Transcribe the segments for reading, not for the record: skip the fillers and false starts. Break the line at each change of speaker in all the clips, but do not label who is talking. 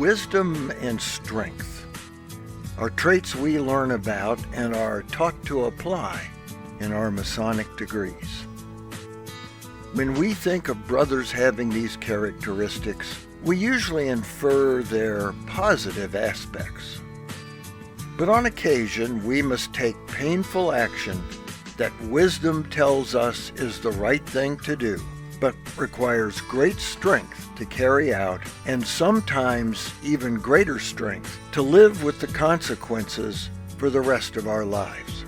Wisdom and strength are traits we learn about and are taught to apply in our Masonic degrees. When we think of brothers having these characteristics, we usually infer their positive aspects. But on occasion, we must take painful action that wisdom tells us is the right thing to do, but requires great strength to carry out, and sometimes even greater strength to live with the consequences for the rest of our lives.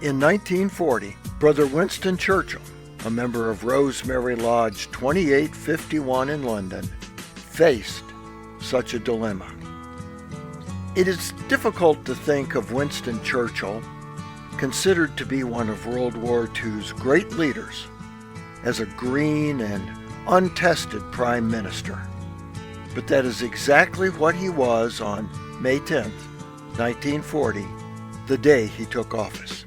In 1940, Brother Winston Churchill, a member of Rosemary Lodge 2851 in London, faced such a dilemma. It is difficult to think of Winston Churchill, considered to be one of World War II's great leaders, as a green and untested prime minister. But that is exactly what he was on May 10th, 1940, the day he took office.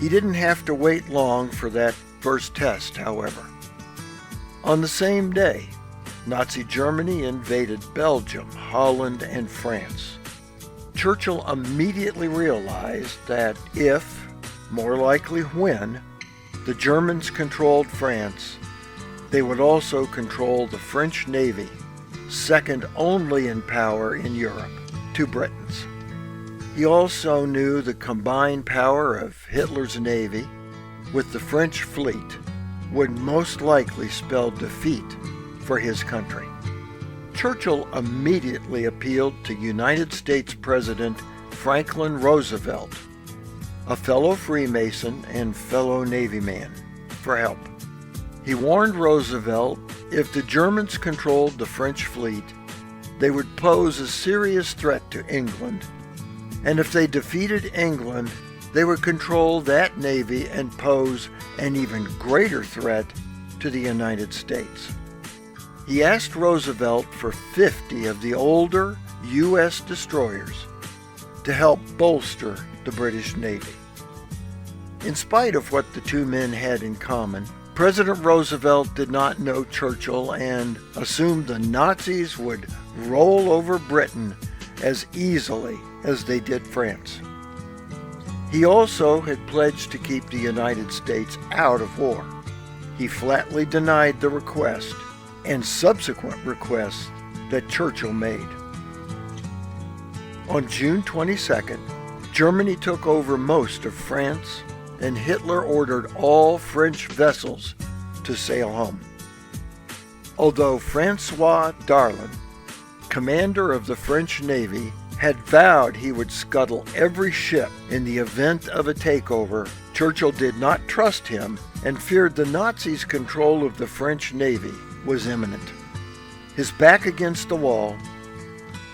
He didn't have to wait long for that first test, however. On the same day, Nazi Germany invaded Belgium, Holland, and France. Churchill immediately realized that if, more likely when, the Germans controlled France, they would also control the French Navy, second only in power in Europe to Britain's. He also knew the combined power of Hitler's Navy with the French fleet would most likely spell defeat for his country. Churchill immediately appealed to United States President Franklin Roosevelt, a fellow Freemason and fellow Navy man, for help. He warned Roosevelt if the Germans controlled the French fleet, they would pose a serious threat to England, and if they defeated England, they would control that navy and pose an even greater threat to the United States. He asked Roosevelt for 50 of the older U.S. destroyers to help bolster the British Navy. In spite of what the two men had in common, President Roosevelt did not know Churchill and assumed the Nazis would roll over Britain as easily as they did France. He also had pledged to keep the United States out of war. He flatly denied the request and subsequent requests that Churchill made. On June 22nd, Germany took over most of France, and Hitler ordered all French vessels to sail home. Although François Darlan, commander of the French Navy, had vowed he would scuttle every ship in the event of a takeover, Churchill did not trust him and feared the Nazis' control of the French Navy was imminent. His back against the wall,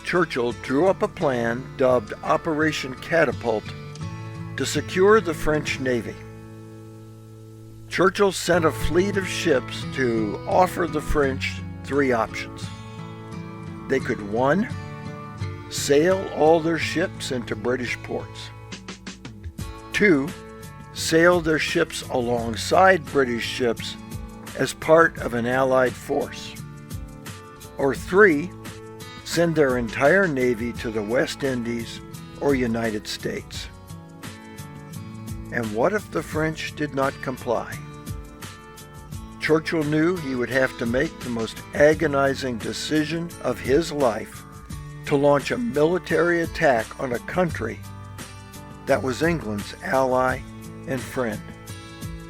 Churchill drew up a plan dubbed Operation Catapult to secure the French Navy. Churchill sent a fleet of ships to offer the French three options. They could, 1, sail all their ships into British ports. 2, sail their ships alongside British ships as part of an Allied force. Or 3, send their entire navy to the West Indies or United States. And what if the French did not comply? Churchill knew he would have to make the most agonizing decision of his life to launch a military attack on a country that was England's ally and friend.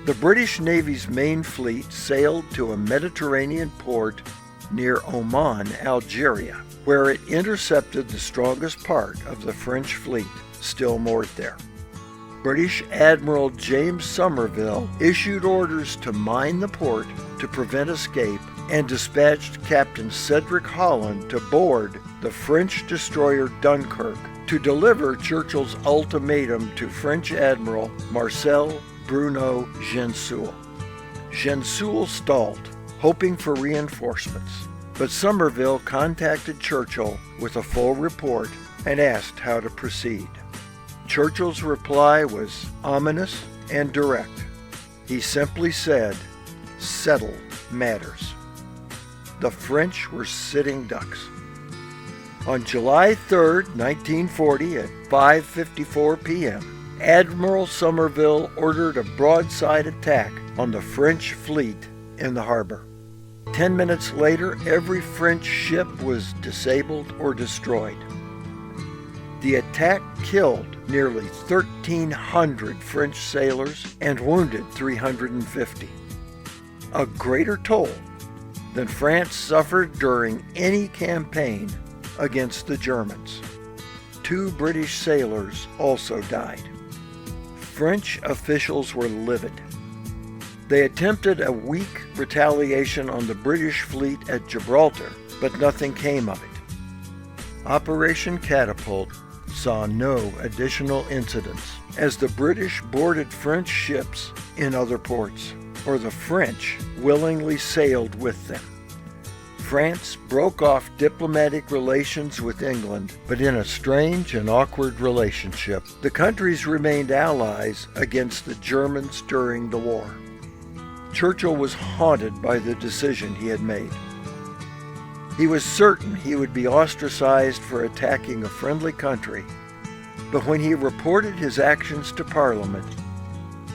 The British Navy's main fleet sailed to a Mediterranean port near Oman, Algeria, where it intercepted the strongest part of the French fleet still moored there. British Admiral James Somerville issued orders to mine the port to prevent escape and dispatched Captain Cedric Holland to board the French destroyer Dunkirk to deliver Churchill's ultimatum to French Admiral Marcel Bruno Gensoul. Gensoul stalled, hoping for reinforcements, but Somerville contacted Churchill with a full report and asked how to proceed. Churchill's reply was ominous and direct. He simply said, "Settle matters." The French were sitting ducks. On July 3, 1940, at 5:54 p.m., Admiral Somerville ordered a broadside attack on the French fleet in the harbor. 10 minutes later, every French ship was disabled or destroyed. The attack killed nearly 1,300 French sailors and wounded 350. A greater toll than France suffered during any campaign against the Germans. 2 British sailors also died. French officials were livid. They attempted a weak retaliation on the British fleet at Gibraltar, but nothing came of it. Operation Catapult saw no additional incidents as the British boarded French ships in other ports, or the French willingly sailed with them. France broke off diplomatic relations with England, but in a strange and awkward relationship. The countries remained allies against the Germans during the war. Churchill was haunted by the decision he had made. He was certain he would be ostracized for attacking a friendly country, but when he reported his actions to Parliament,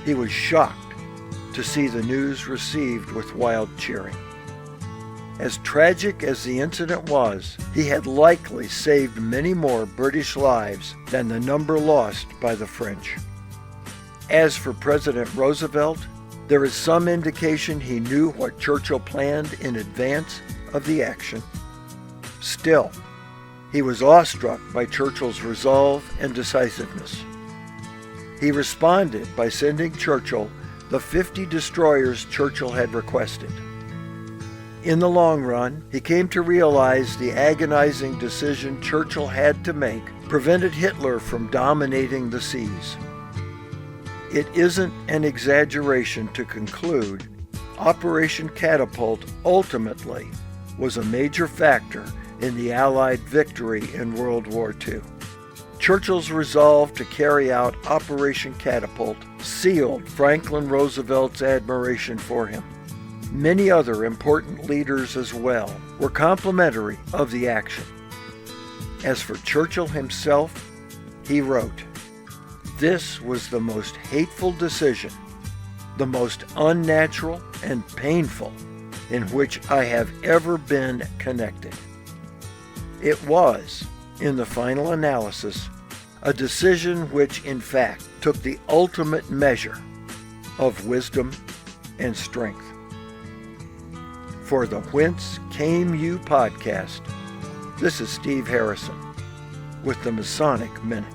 he was shocked to see the news received with wild cheering. As tragic as the incident was, he had likely saved many more British lives than the number lost by the French. As for President Roosevelt, there is some indication he knew what Churchill planned in advance of the action. Still, he was awestruck by Churchill's resolve and decisiveness. He responded by sending Churchill the 50 destroyers Churchill had requested. In the long run, he came to realize the agonizing decision Churchill had to make prevented Hitler from dominating the seas. It isn't an exaggeration to conclude Operation Catapult ultimately was a major factor in the Allied victory in World War II. Churchill's resolve to carry out Operation Catapult sealed Franklin Roosevelt's admiration for him. Many other important leaders as well were complimentary of the action. As for Churchill himself, he wrote, "This was the most hateful decision, the most unnatural and painful in which I have ever been connected. It was, in the final analysis, a decision which in fact took the ultimate measure of wisdom and strength." For the Whence Came You podcast, this is Steve Harrison with the Masonic Minute.